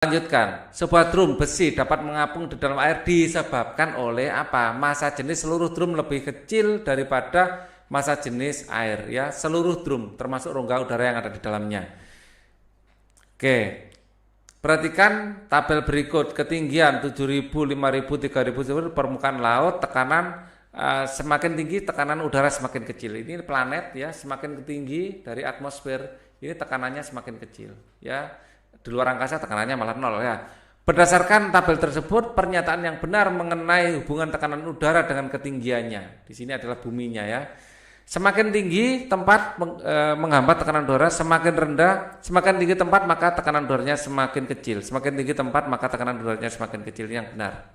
Lanjutkan, sebuah drum besi dapat mengapung di dalam air disebabkan oleh apa? Massa jenis seluruh drum lebih kecil daripada massa jenis air, ya. Seluruh drum termasuk rongga udara yang ada di dalamnya. Oke. Perhatikan tabel berikut. Ketinggian 7.000, 5.000, 3.000 permukaan laut, tekanan semakin tinggi, tekanan udara semakin kecil. Ini planet, ya, semakin tinggi dari atmosfer, ini tekanannya semakin kecil, ya. Di luar angkasa tekanannya malah nol, ya. Berdasarkan tabel tersebut, pernyataan yang benar mengenai hubungan tekanan udara dengan ketinggiannya. Di sini adalah buminya, ya. Semakin tinggi tempat menghambat tekanan udara, semakin tinggi tempat maka tekanan udaranya semakin kecil. Semakin tinggi tempat maka tekanan udaranya semakin kecil, yang benar.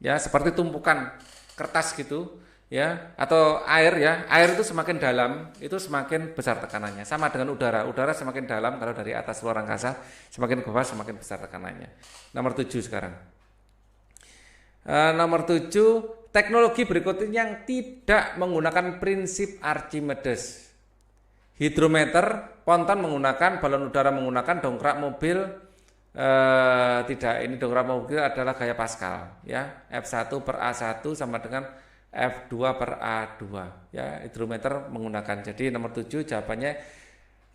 Ya, seperti tumpukan kertas gitu, ya, atau air, ya. Air itu semakin dalam, itu semakin besar tekanannya. Sama dengan udara. Udara semakin dalam kalau dari atas luar angkasa, semakin ke bawah semakin besar tekanannya. Nomor 7 sekarang. Nomor 7, teknologi berikutnya yang tidak menggunakan prinsip Archimedes. Hidrometer, ponton menggunakan, balon udara menggunakan, dongkrak mobil tidak. Ini dongkrak mobil adalah gaya Pascal, ya. F1 per A1 sama dengan F2 per A2, ya. Hidrometer menggunakan. Jadi nomor 7 jawabannya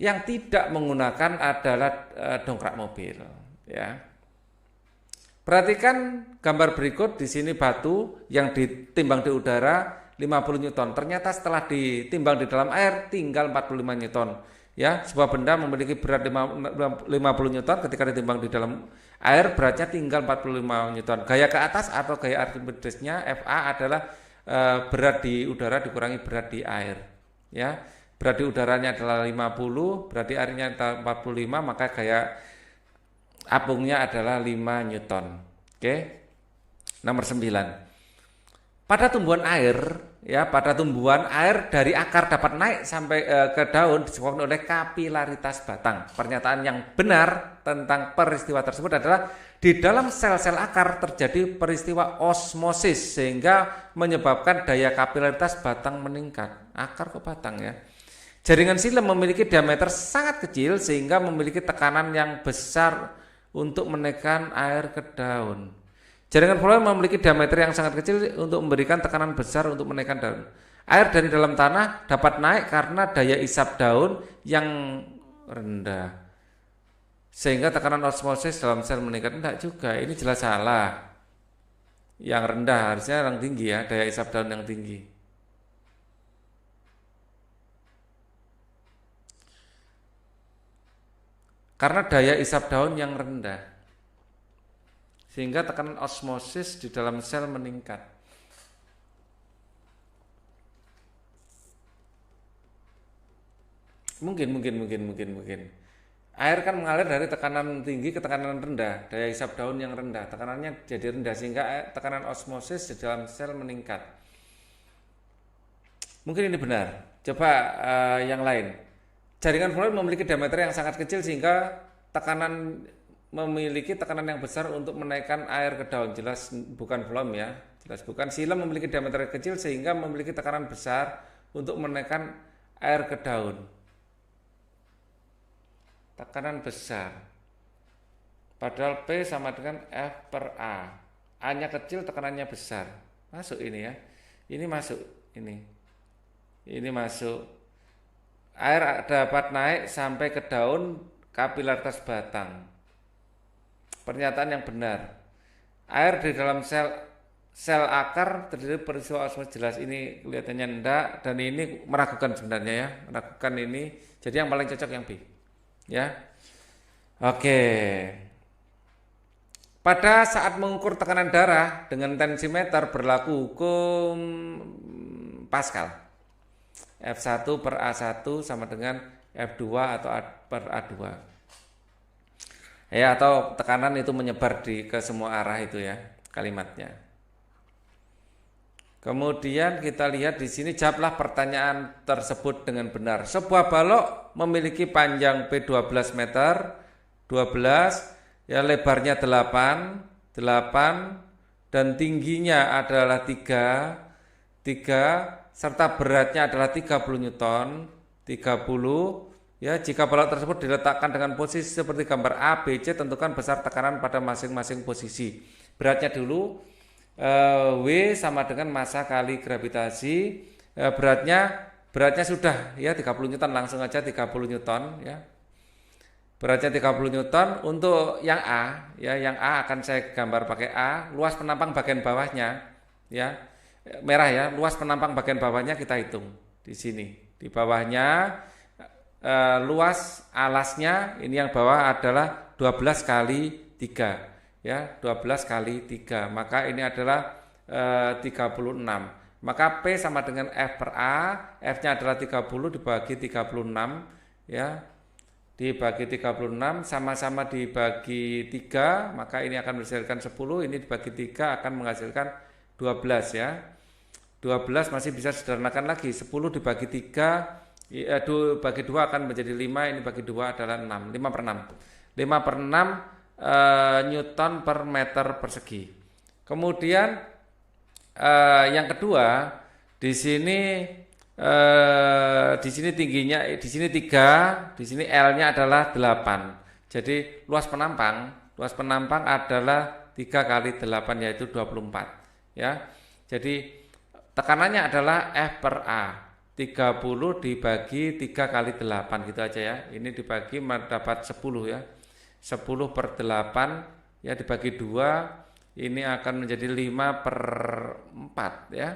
yang tidak menggunakan adalah dongkrak mobil, ya. Perhatikan gambar berikut. Di sini batu yang ditimbang di udara 50 Newton. Ternyata setelah ditimbang di dalam air tinggal 45 Newton. Ya, sebuah benda memiliki berat 50 Newton, ketika ditimbang di dalam air beratnya tinggal 45 Newton. Gaya ke atas atau gaya Archimedesnya FA adalah berat di udara dikurangi berat di air. Ya, berat di udaranya adalah 50, berat di airnya adalah 45, maka gaya apungnya adalah 5 Newton. Oke. Nomor 9. Pada tumbuhan air, ya, pada tumbuhan air dari akar dapat naik sampai ke daun disebabkan oleh kapilaritas batang. Pernyataan yang benar tentang peristiwa tersebut adalah di dalam sel-sel akar terjadi peristiwa osmosis sehingga menyebabkan daya kapilaritas batang meningkat. Akar ke batang, ya. Jaringan silem memiliki diameter sangat kecil sehingga memiliki tekanan yang besar untuk menekan air ke daun. Jaringan floem memiliki diameter yang sangat kecil untuk memberikan tekanan besar untuk menaikkan daun. Air dari dalam tanah dapat naik karena daya isap daun yang rendah, sehingga tekanan osmosis dalam sel meningkat. Tidak juga, ini jelas salah. Yang rendah harusnya yang tinggi, ya, daya isap daun yang tinggi. Karena daya isap daun yang rendah, sehingga tekanan osmosis di dalam sel meningkat. Mungkin. Air kan mengalir dari tekanan tinggi ke tekanan rendah, daya isap daun yang rendah, tekanannya jadi rendah sehingga tekanan osmosis di dalam sel meningkat. Mungkin ini benar. Coba yang lain. Jaringan floem memiliki diameter yang sangat kecil sehingga memiliki tekanan yang besar untuk menaikkan air ke daun. Jelas bukan floem, ya. Jelas bukan. Silem memiliki diameter kecil sehingga memiliki tekanan besar untuk menaikkan air ke daun. Tekanan besar. Padahal P sama dengan F per A. A-nya kecil, tekanannya besar. Masuk ini, ya. Ini masuk ini. Ini masuk. Air dapat naik sampai ke daun kapilaritas batang. Pernyataan yang benar. Air di dalam sel akar terjadi peristiwa osmosis, jelas. Ini kelihatannya enggak, dan ini meragukan sebenarnya, ya. Meragukan ini. Jadi yang paling cocok yang B. Ya. Oke. Pada saat mengukur tekanan darah dengan tensimeter berlaku hukum Pascal. F1 per A1 sama dengan F2 atau per A2. Ya, atau tekanan itu menyebar ke semua arah itu, ya, kalimatnya. Kemudian kita lihat di sini, jawablah pertanyaan tersebut dengan benar. Sebuah balok memiliki panjang P12 meter, 12, ya, lebarnya 8 dan tingginya adalah 3 serta beratnya adalah 30 Newton, 30 Ya, jika balok tersebut diletakkan dengan posisi seperti gambar A, B, C, tentukan besar tekanan pada masing-masing posisi. Beratnya dulu, W sama dengan massa kali gravitasi. Beratnya sudah ya 30 Newton, langsung aja 30 Newton ya. Beratnya 30 Newton. Untuk yang A, ya yang A akan saya gambar pakai A. Luas penampang bagian bawahnya, ya merah ya. Luas penampang bagian bawahnya kita hitung di sini. Di bawahnya luas alasnya ini yang bawah adalah 12 kali 3, ya 12 kali 3. Maka ini adalah 36. Maka P sama dengan F per A. F-nya adalah 30 dibagi 36, ya. Dibagi 36 sama-sama dibagi 3, maka ini akan menghasilkan 10, ini dibagi 3 akan menghasilkan 12 ya. 12 masih bisa sederhanakan lagi, 10 dibagi 3 bagi 2 akan menjadi 5, ini bagi 2 adalah 6, 5 per 6. 5 per 6 Newton per meter persegi. Kemudian yang kedua, di sini tingginya, di sini 3, di sini L-nya adalah 8. Jadi luas penampang adalah 3 kali 8 yaitu 24, ya. Jadi tekanannya adalah F per A. 30 dibagi 3 kali 8 gitu aja ya. Ini dibagi dapat 10 ya. 10 per 8 ya dibagi 2, ini akan menjadi 5 per 4 ya.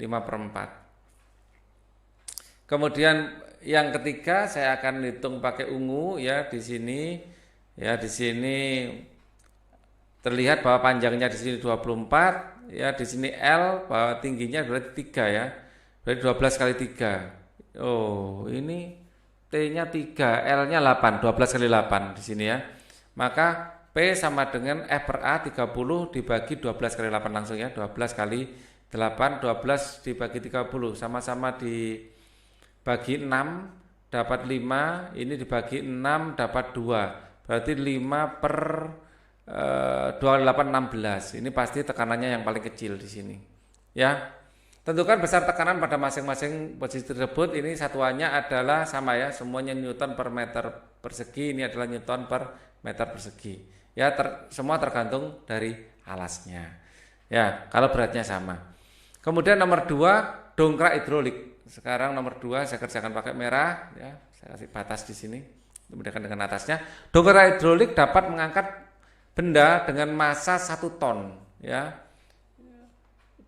5 per 4. Kemudian yang ketiga saya akan hitung pakai ungu ya di sini. Ya di sini terlihat bahwa panjangnya di sini 24 ya, di sini L bahwa tingginya berarti 3 ya. Berarti 12 kali 3. Oh, ini T-nya 3, L-nya 8, 12 kali 8 di sini ya. Maka P sama dengan F per A 30 dibagi 12 kali 8 langsung ya. 12 kali 8, 12 dibagi 30 sama-sama dibagi 6 dapat 5, ini dibagi 6 dapat 2. Berarti 5 per 28 16. Ini pasti tekanannya yang paling kecil di sini. Ya. Tentukan besar tekanan pada masing-masing posisi tersebut. Ini satuannya adalah sama ya, semuanya Newton per meter persegi. Ini adalah Newton per meter persegi. Ya, semua tergantung dari alasnya. Ya, kalau beratnya sama. Kemudian nomor 2, dongkrak hidrolik. Sekarang nomor 2 saya kerjakan pakai merah. Ya, saya kasih batas di sini. Memudahkan dengan atasnya. Dongkrak hidrolik dapat mengangkat benda dengan massa 1 ton. Ya.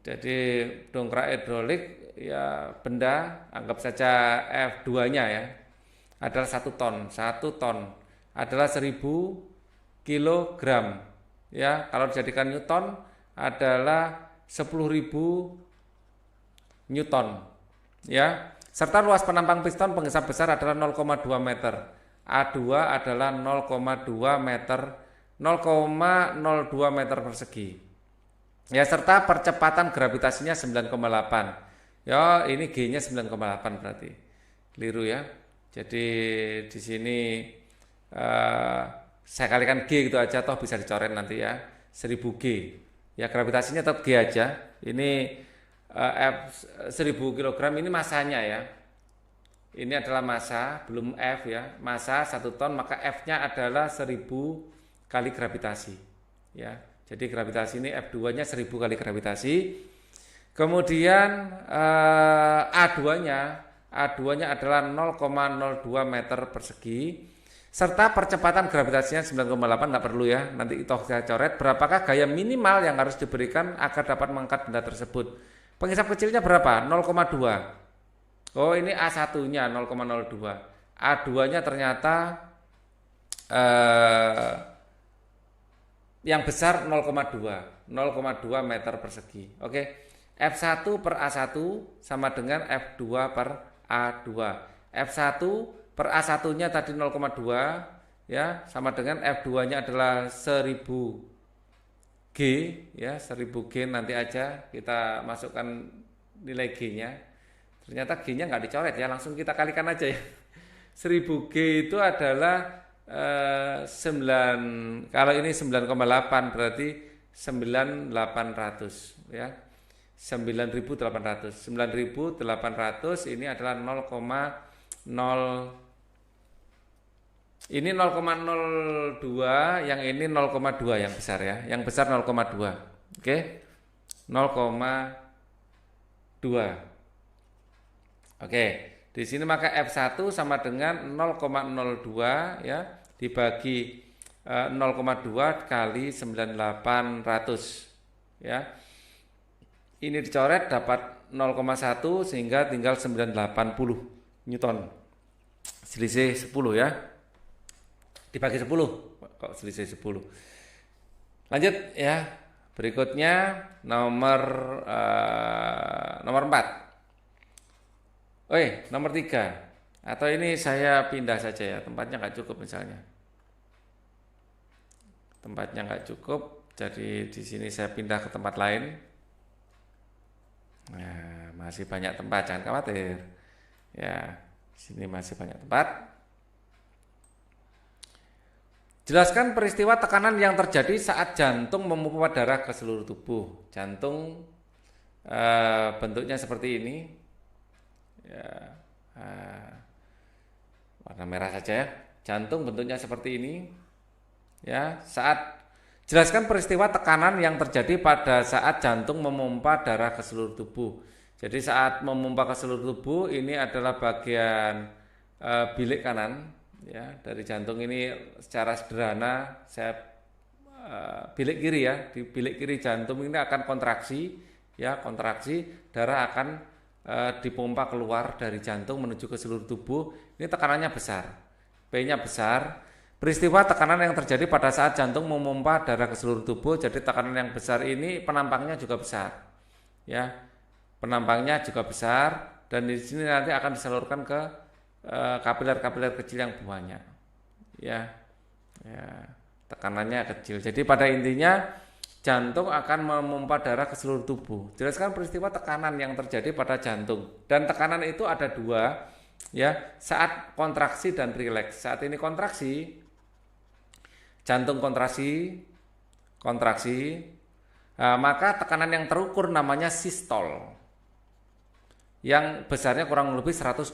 Jadi dongkrak hidrolik ya benda anggap saja F2-nya ya adalah 1 ton. 1 ton adalah 1000 kilogram. Ya, kalau dijadikan Newton adalah 10.000 Newton. Ya, serta luas penampang piston penghisap besar adalah 0,2 meter. A2 adalah 0,2 meter, 0,02 meter persegi. Ya, serta percepatan gravitasinya 9,8. Ya, ini G-nya 9,8 berarti. Keliru ya. Jadi di sini saya kalikan G gitu aja, toh bisa dicoret nanti ya. 1000 G. Ya, gravitasinya tetap G aja. Ini F 1000 kg ini masanya ya. Ini adalah massa, belum F ya. Massa 1 ton, maka F-nya adalah 1000 kali gravitasi. Ya. Jadi gravitasi ini F2-nya 1000 kali gravitasi. Kemudian A2-nya adalah 0,02 meter persegi. Serta percepatan gravitasinya 9,8, nggak perlu ya. Nanti itu saya coret. Berapakah gaya minimal yang harus diberikan agar dapat mengangkat benda tersebut? Penghisap kecilnya berapa? 0,2. Oh, ini A1-nya 0,02. A2-nya ternyata yang besar 0,2 meter persegi. Oke. F1 per A1 sama dengan F2 per A2. F1 per A1-nya tadi 0,2 ya, sama dengan F2-nya adalah 1000 G ya, 1000 G. Nanti aja kita masukkan nilai G-nya. Ternyata G-nya nggak dicoret ya, langsung kita kalikan aja ya. 1000 G itu adalah 9, kalau ini 9,8 berarti 9800 ya. 9800 ini adalah 0,0 Ini 0,02, yang ini 0,2 yang besar ya. Yang besar 0,2. Oke. 0,2. Oke. Di sini maka F1 sama dengan 0,02 ya dibagi 0,2 kali 9800 ya. Ini dicoret dapat 0,1 sehingga tinggal 980 Newton. Selisih 10 ya. Dibagi 10. Kok selisih 10? Lanjut ya. Berikutnya nomor 4. Nomor 3. Atau ini saya pindah saja ya, tempatnya nggak cukup misalnya. Tempatnya nggak cukup, jadi di sini saya pindah ke tempat lain. Nah, masih banyak tempat, jangan khawatir. Ya, sini masih banyak tempat. Jelaskan peristiwa tekanan yang terjadi saat jantung memompa darah ke seluruh tubuh. Jantung bentuknya seperti ini. Ya, warna merah saja ya. Jantung bentuknya seperti ini. Ya, jelaskan peristiwa tekanan yang terjadi pada saat jantung memompa darah ke seluruh tubuh. Jadi saat memompa ke seluruh tubuh ini adalah bagian bilik kanan ya, dari jantung ini secara sederhana saya bilik kiri ya, di bilik kiri jantung ini akan kontraksi ya, darah akan dipompa keluar dari jantung menuju ke seluruh tubuh. Ini tekanannya besar, P-nya besar. Peristiwa tekanan yang terjadi pada saat jantung memompa darah ke seluruh tubuh, jadi tekanan yang besar ini penampangnya juga besar, ya, penampangnya juga besar, dan di sini nanti akan disalurkan ke kapiler-kapiler kecil yang banyak, ya, tekanannya kecil. Jadi pada intinya jantung akan memompa darah ke seluruh tubuh. Jelaskan peristiwa tekanan yang terjadi pada jantung, dan tekanan itu ada dua, ya, saat kontraksi dan rileks. Saat ini kontraksi. Jantung kontraksi, maka tekanan yang terukur namanya sistol, yang besarnya kurang lebih 120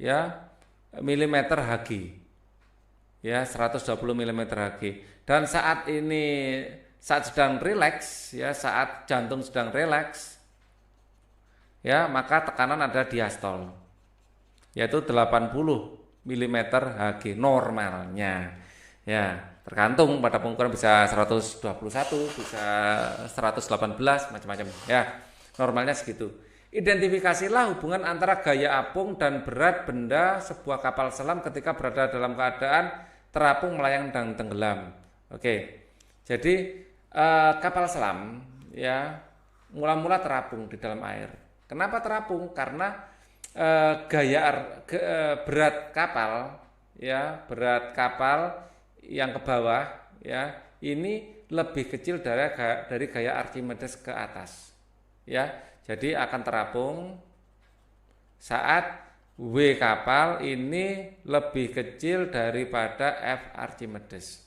ya mm Hg, ya 120 mm Hg. Dan saat sedang rileks, ya saat jantung sedang rileks, ya maka tekanan ada diastol, yaitu 80 mm Hg normalnya. Ya, tergantung pada pengukuran bisa 121, bisa 118, macam-macam. Ya, normalnya segitu. Identifikasilah hubungan antara gaya apung dan berat benda sebuah kapal selam ketika berada dalam keadaan terapung, melayang, dan tenggelam. Oke, jadi kapal selam ya mula-mula terapung di dalam air. Kenapa terapung? Karena berat kapal yang ke bawah ya ini lebih kecil dari gaya Archimedes ke atas ya, jadi akan terapung saat W kapal ini lebih kecil daripada F Archimedes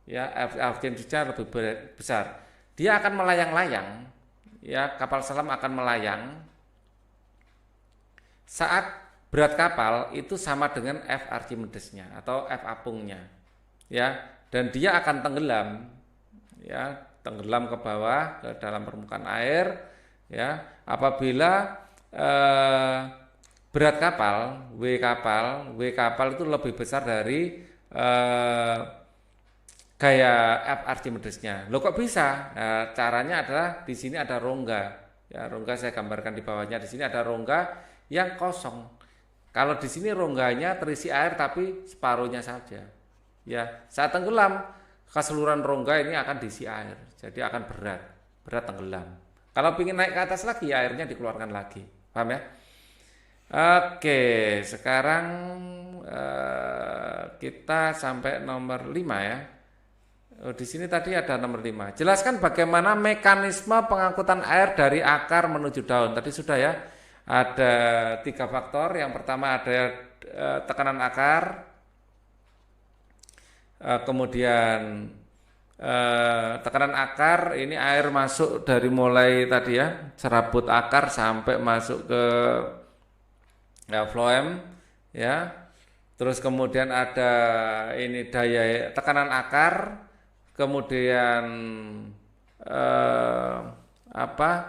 ya, F Archimedesnya lebih besar, dia akan melayang-layang ya, kapal selam akan melayang saat berat kapal itu sama dengan F Archimedesnya atau F apungnya ya, dan dia akan tenggelam ya, tenggelam ke bawah ke dalam permukaan air ya apabila berat kapal W kapal itu lebih besar dari gaya F Archimedesnya. Loh kok bisa? Nah, caranya adalah di sini ada rongga ya, rongga saya gambarkan di bawahnya. Di sini ada rongga yang kosong. Kalau di sini rongganya terisi air tapi separuhnya saja. Ya, saat tenggelam keseluruhan rongga ini akan diisi air, jadi akan berat tenggelam. Kalau ingin naik ke atas lagi, ya airnya dikeluarkan lagi, paham ya? Oke, sekarang kita sampai nomor 5 ya. Di sini tadi ada nomor 5. Jelaskan bagaimana mekanisme pengangkutan air dari akar menuju daun. Tadi sudah ya, ada 3 faktor. Yang pertama ada tekanan akar. Kemudian tekanan akar, ini air masuk dari mulai tadi ya serabut akar sampai masuk ke phloem ya, Terus kemudian ada ini daya tekanan akar, kemudian eh,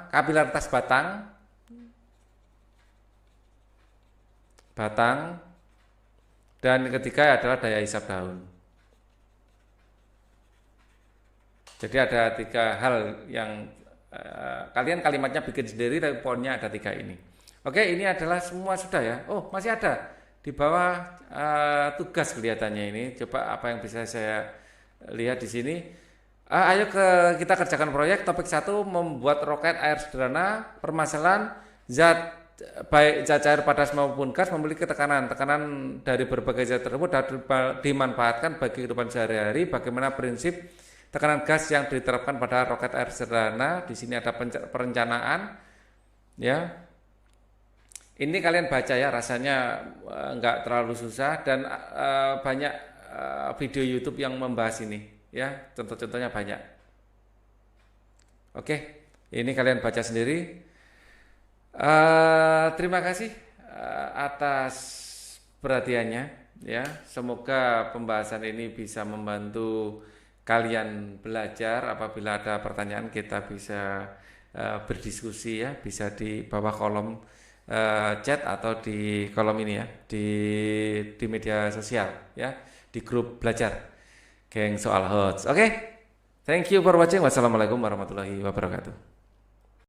kapilaritas batang, dan ketiga adalah daya hisap daun. Jadi ada 3 hal yang kalian kalimatnya bikin sendiri, tapi poinnya ada 3 ini. Oke, ini adalah semua sudah ya. Oh, masih ada di bawah tugas kelihatannya ini. Coba apa yang bisa saya lihat di sini. Ayo kita kerjakan proyek. Topik 1, membuat roket air sederhana. Permasalahan zat baik zat cair padas maupun gas memiliki tekanan dari berbagai zat tersebut dapat dimanfaatkan bagi kehidupan sehari-hari. Bagaimana prinsip tekanan gas yang diterapkan pada roket air sederhana? Di sini ada perencanaan, ya. Ini kalian baca ya, rasanya nggak terlalu susah, dan banyak video YouTube yang membahas ini, ya. Contoh-contohnya banyak. Oke, ini kalian baca sendiri. Terima kasih atas perhatiannya, ya. Semoga pembahasan ini bisa membantu kalian belajar. Apabila ada pertanyaan, kita bisa berdiskusi ya, bisa di bawah kolom chat atau di kolom ini ya, di media sosial ya, di grup belajar geng soal HOTS. Oke, thank you for watching. Wassalamualaikum warahmatullahi wabarakatuh.